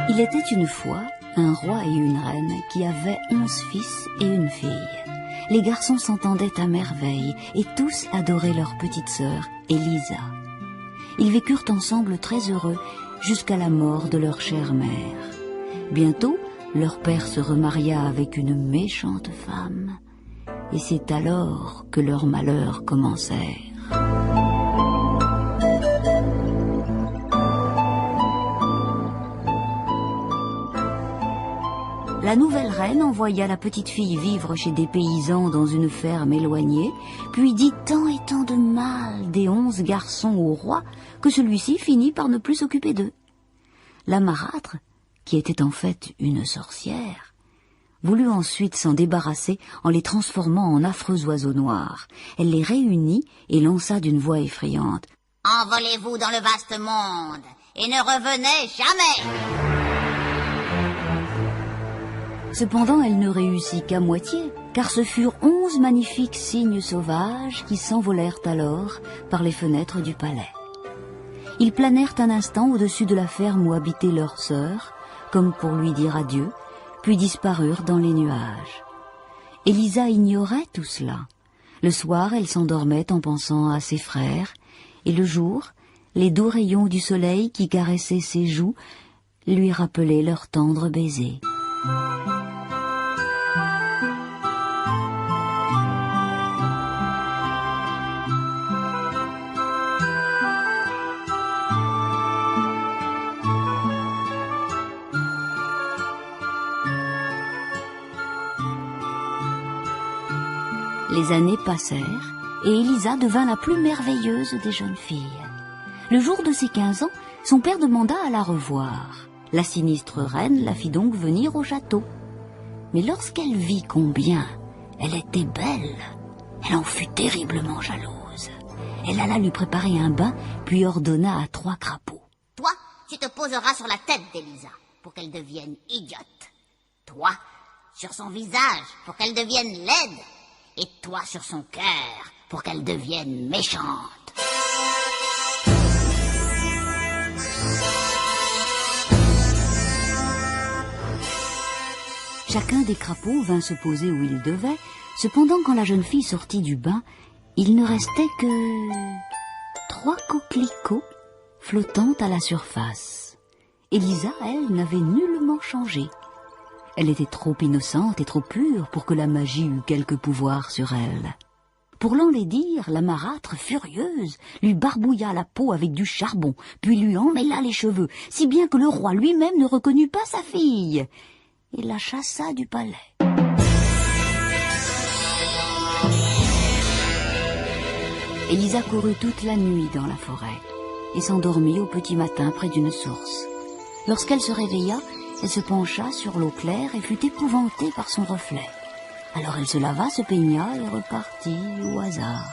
Il était une fois un roi et une reine qui avaient 11 fils et une fille. Les garçons s'entendaient à merveille et tous adoraient leur petite sœur, Élisa. Ils vécurent ensemble très heureux jusqu'à la mort de leur chère mère. Bientôt, leur père se remaria avec une méchante femme, et c'est alors que leurs malheurs commencèrent. La nouvelle reine envoya la petite fille vivre chez des paysans dans une ferme éloignée, puis dit tant et tant de mal des 11 garçons au roi que celui-ci finit par ne plus s'occuper d'eux. La marâtre, qui était en fait une sorcière, voulut ensuite s'en débarrasser en les transformant en affreux oiseaux noirs. Elle les réunit et lança d'une voix effrayante: « Envolez-vous dans le vaste monde et ne revenez jamais !» Cependant, elle ne réussit qu'à moitié, car ce furent 11 magnifiques cygnes sauvages qui s'envolèrent alors par les fenêtres du palais. Ils planèrent un instant au-dessus de la ferme où habitait leur sœur, comme pour lui dire adieu, puis disparurent dans les nuages. Élisa ignorait tout cela. Le soir, elle s'endormait en pensant à ses frères, et le jour, les doux rayons du soleil qui caressaient ses joues lui rappelaient leurs tendres baisers. Les années passèrent et Élisa devint la plus merveilleuse des jeunes filles. Le jour de ses 15 ans, son père demanda à la revoir. La sinistre reine la fit donc venir au château. Mais lorsqu'elle vit combien elle était belle, elle en fut terriblement jalouse. Elle alla lui préparer un bain, puis ordonna à 3 crapauds: « Toi, tu te poseras sur la tête d'Élisa pour qu'elle devienne idiote. Toi, sur son visage pour qu'elle devienne laide. Et toi sur son cœur pour qu'elle devienne méchante. » Chacun des crapauds vint se poser où il devait. Cependant, quand la jeune fille sortit du bain, il ne restait que 3 coquelicots flottant à la surface. Élisa, elle, n'avait nullement changé. Elle était trop innocente et trop pure pour que la magie eût quelque pouvoir sur elle. Pour l'enlaidir, la marâtre, furieuse, lui barbouilla la peau avec du charbon, puis lui emmêla les cheveux, si bien que le roi lui-même ne reconnut pas sa fille, et la chassa du palais. Élisa courut toute la nuit dans la forêt, et s'endormit au petit matin près d'une source. Lorsqu'elle se réveilla, elle se pencha sur l'eau claire et fut épouvantée par son reflet. Alors elle se lava, se peigna et repartit au hasard.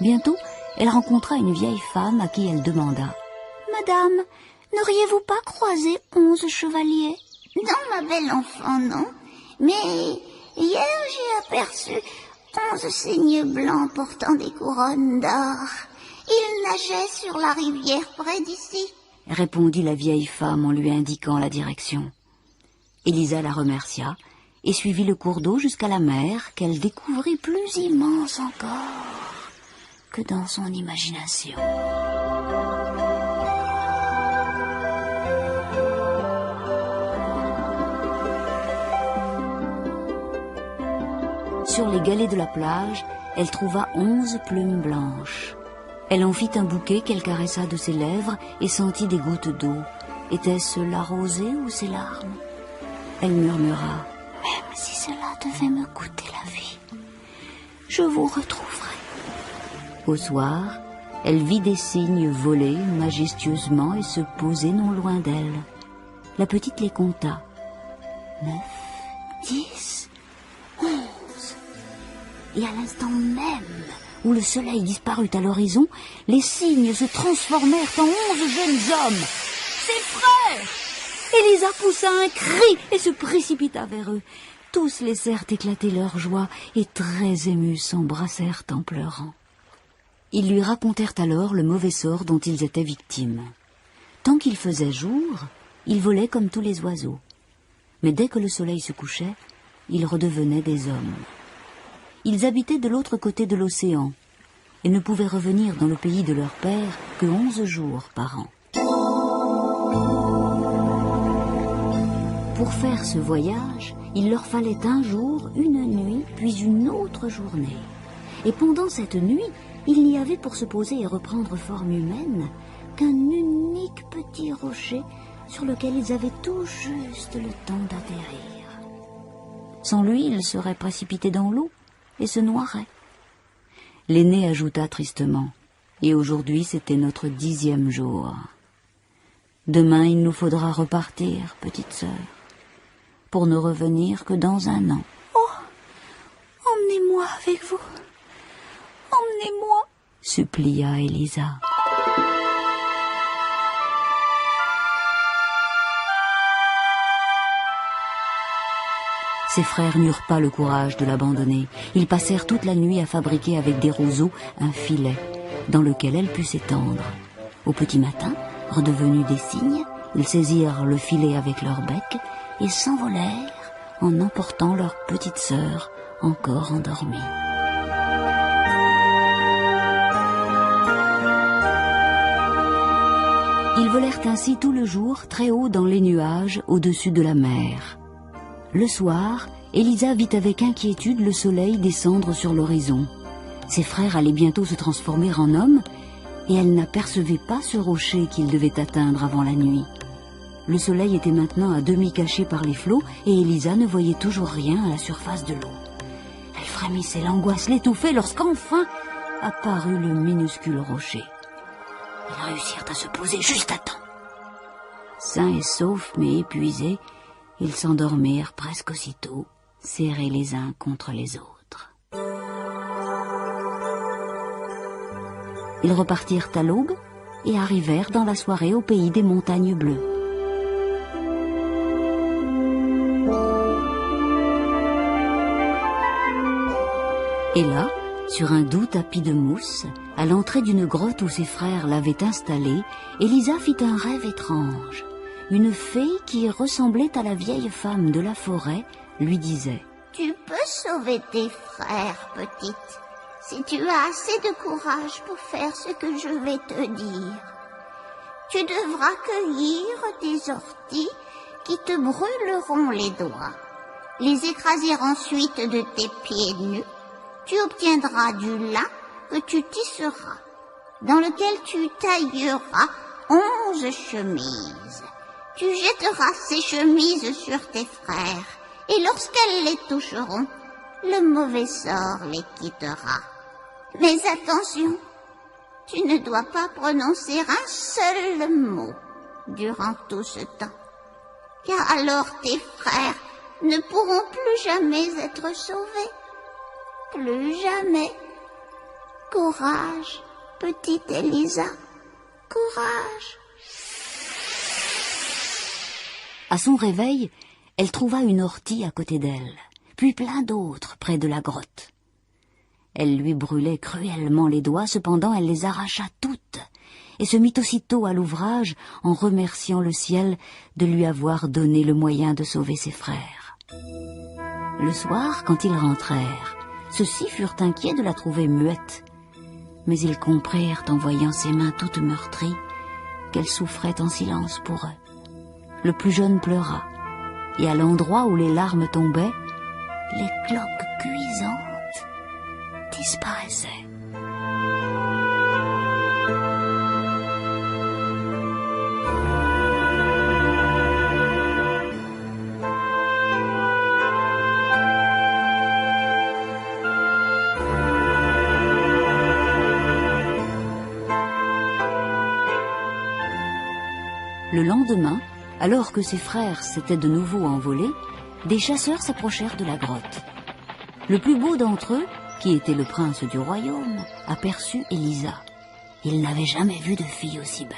Bientôt, elle rencontra une vieille femme à qui elle demanda: « Madame, n'auriez-vous pas croisé 11 chevaliers ?»« Non, ma belle enfant, non. Mais hier j'ai aperçu 11 cygnes blancs portant des couronnes d'or. Ils nageaient sur la rivière près d'ici. » répondit la vieille femme en lui indiquant la direction. Élisa la remercia et suivit le cours d'eau jusqu'à la mer, qu'elle découvrit plus immense encore que dans son imagination. Sur les galets de la plage, elle trouva 11 plumes blanches. Elle en fit un bouquet qu'elle caressa de ses lèvres et sentit des gouttes d'eau. Était-ce la rosée ou ses larmes? Elle murmura: « Même si cela devait me coûter la vie, je vous retrouverai. » Au soir, elle vit des cygnes voler majestueusement et se poser non loin d'elle. La petite les compta: 9, 10, 11. Et à l'instant même où le soleil disparut à l'horizon, les cygnes se transformèrent en 11 jeunes hommes. Ses frères! Élisa poussa un cri et se précipita vers eux. Tous laissèrent éclater leur joie et, très émus, s'embrassèrent en pleurant. Ils lui racontèrent alors le mauvais sort dont ils étaient victimes. Tant qu'il faisait jour, ils volaient comme tous les oiseaux. Mais dès que le soleil se couchait, ils redevenaient des hommes. Ils habitaient de l'autre côté de l'océan et ne pouvaient revenir dans le pays de leur père que 11 jours par an. Pour faire ce voyage, il leur fallait un jour, une nuit, puis une autre journée. Et pendant cette nuit, il n'y avait pour se poser et reprendre forme humaine qu'un unique petit rocher sur lequel ils avaient tout juste le temps d'atterrir. Sans lui, ils seraient précipités dans l'eau et se noieraient. L'aîné ajouta tristement, « Et aujourd'hui, c'était notre 10e jour. Demain, il nous faudra repartir, petite sœur, pour ne revenir que dans un an. »« Oh, emmenez-moi avec vous. Emmenez-moi, » supplia Élisa. Ses frères n'eurent pas le courage de l'abandonner. Ils passèrent toute la nuit à fabriquer avec des roseaux un filet dans lequel elle put s'étendre. Au petit matin, redevenus des cygnes, ils saisirent le filet avec leur bec et s'envolèrent en emportant leur petite sœur encore endormie. Ils volèrent ainsi tout le jour, très haut dans les nuages, au-dessus de la mer. Le soir, Élisa vit avec inquiétude le soleil descendre sur l'horizon. Ses frères allaient bientôt se transformer en hommes, et elle n'apercevait pas ce rocher qu'ils devaient atteindre avant la nuit. Le soleil était maintenant à demi caché par les flots, et Élisa ne voyait toujours rien à la surface de l'eau. Elle frémissait, l'angoisse l'étouffait lorsqu'enfin apparut le minuscule rocher. Ils réussirent à se poser juste à temps. Sains et saufs, mais épuisés, ils s'endormirent presque aussitôt, serrés les uns contre les autres. Ils repartirent à l'aube et arrivèrent dans la soirée au pays des montagnes bleues. Et là, sur un doux tapis de mousse, à l'entrée d'une grotte où ses frères l'avaient installée, Élisa fit un rêve étrange. Une fée qui ressemblait à la vieille femme de la forêt lui disait « Tu peux sauver tes frères, petite, si tu as assez de courage pour faire ce que je vais te dire. Tu devras cueillir des orties qui te brûleront les doigts, les écraser ensuite de tes pieds nus. Tu obtiendras du lin que tu tisseras, dans lequel tu tailleras 11 chemises. Tu jetteras ces chemises sur tes frères, et lorsqu'elles les toucheront, le mauvais sort les quittera. Mais attention, tu ne dois pas prononcer un seul mot durant tout ce temps, car alors tes frères ne pourront plus jamais être sauvés. Plus jamais. Courage, petite Élisa, courage. » À son réveil, elle trouva une ortie à côté d'elle, puis plein d'autres près de la grotte. Elle lui brûlait cruellement les doigts, cependant elle les arracha toutes et se mit aussitôt à l'ouvrage en remerciant le ciel de lui avoir donné le moyen de sauver ses frères. Le soir, quand ils rentrèrent, ceux-ci furent inquiets de la trouver muette, mais ils comprirent en voyant ses mains toutes meurtries qu'elle souffrait en silence pour eux. Le plus jeune pleura, et à l'endroit où les larmes tombaient, les cloques cuisantes disparaissaient. Le lendemain, alors que ses frères s'étaient de nouveau envolés, des chasseurs s'approchèrent de la grotte. Le plus beau d'entre eux, qui était le prince du royaume, aperçut Élisa. Il n'avait jamais vu de fille aussi belle.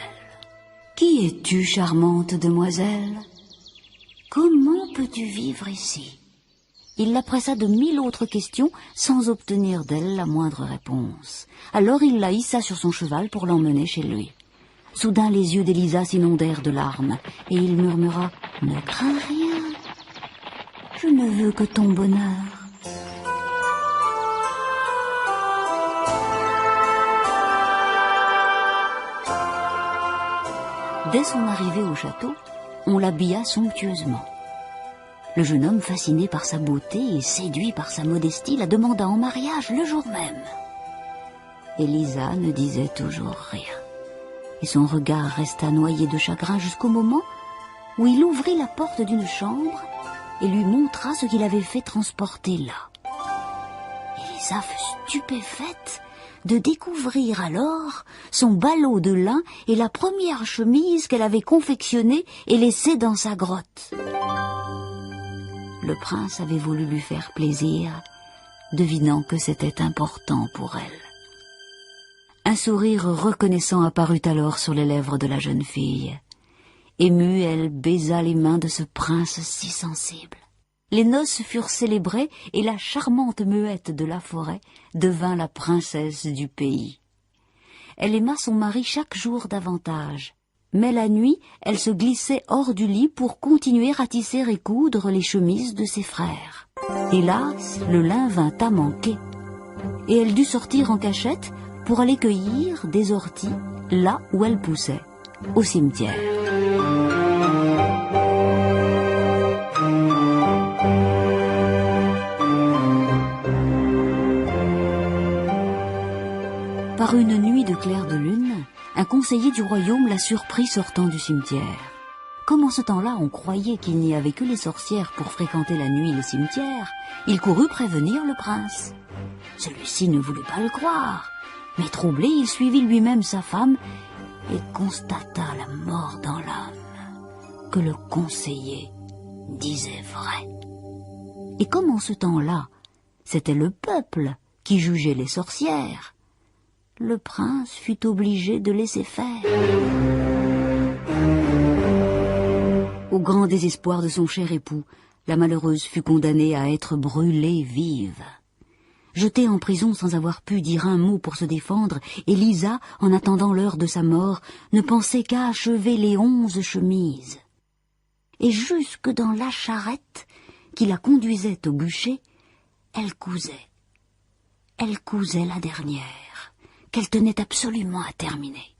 « Qui es-tu, charmante demoiselle? Comment peux-tu vivre ici ?» Il la pressa de 1000 autres questions sans obtenir d'elle la moindre réponse. Alors il la hissa sur son cheval pour l'emmener chez lui. Soudain les yeux d'Élisa s'inondèrent de larmes, et il murmura « Ne crains rien, je ne veux que ton bonheur. » Dès son arrivée au château, on l'habilla somptueusement. Le jeune homme, fasciné par sa beauté et séduit par sa modestie, la demanda en mariage le jour même. Élisa ne disait toujours rien, et son regard resta noyé de chagrin jusqu'au moment où il ouvrit la porte d'une chambre et lui montra ce qu'il avait fait transporter là. Élisa fut stupéfaite de découvrir alors son ballot de lin et la première chemise qu'elle avait confectionnée et laissée dans sa grotte. Le prince avait voulu lui faire plaisir, devinant que c'était important pour elle. Un sourire reconnaissant apparut alors sur les lèvres de la jeune fille. Émue, elle baisa les mains de ce prince si sensible. Les noces furent célébrées et la charmante muette de la forêt devint la princesse du pays. Elle aima son mari chaque jour davantage, mais la nuit, elle se glissait hors du lit pour continuer à tisser et coudre les chemises de ses frères. Hélas, le lin vint à manquer, et elle dut sortir en cachette pour aller cueillir des orties là où elles poussaient, au cimetière. Par une nuit de clair de lune, un conseiller du royaume la surprit sortant du cimetière. Comme en ce temps-là on croyait qu'il n'y avait que les sorcières pour fréquenter la nuit le cimetière, il courut prévenir le prince. Celui-ci ne voulut pas le croire, mais troublé, il suivit lui-même sa femme et constata la mort dans l'âme, que le conseiller disait vrai. Et comme en ce temps-là, c'était le peuple qui jugeait les sorcières, le prince fut obligé de laisser faire. Au grand désespoir de son cher époux, la malheureuse fut condamnée à être brûlée vive. Jetée en prison sans avoir pu dire un mot pour se défendre, Élisa, en attendant l'heure de sa mort, ne pensait qu'à achever les 11 chemises. Et jusque dans la charrette qui la conduisait au bûcher, elle cousait. Elle cousait la dernière, qu'elle tenait absolument à terminer.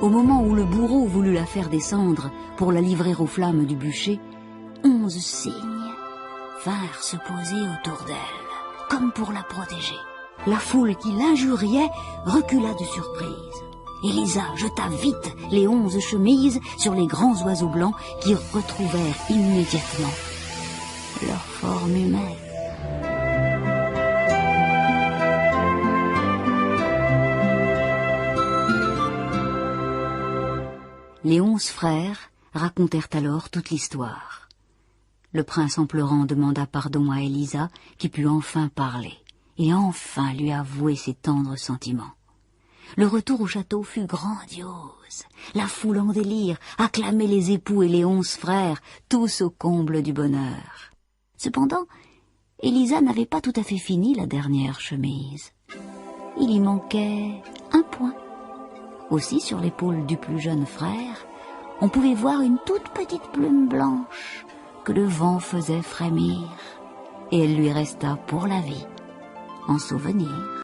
Au moment où le bourreau voulut la faire descendre pour la livrer aux flammes du bûcher, 11 cygnes vinrent se poser autour d'elle, comme pour la protéger. La foule qui l'injuriait recula de surprise. Élisa jeta vite les 11 chemises sur les grands oiseaux blancs qui retrouvèrent immédiatement leur forme humaine. Les 11 frères racontèrent alors toute l'histoire. Le prince en pleurant demanda pardon à Élisa, qui put enfin parler, et enfin lui avouer ses tendres sentiments. Le retour au château fut grandiose. La foule en délire acclamait les époux et les 11 frères, tous au comble du bonheur. Cependant, Élisa n'avait pas tout à fait fini la dernière chemise. Il y manquait un point. Aussi, sur l'épaule du plus jeune frère, on pouvait voir une toute petite plume blanche que le vent faisait frémir, et elle lui resta pour la vie en souvenir.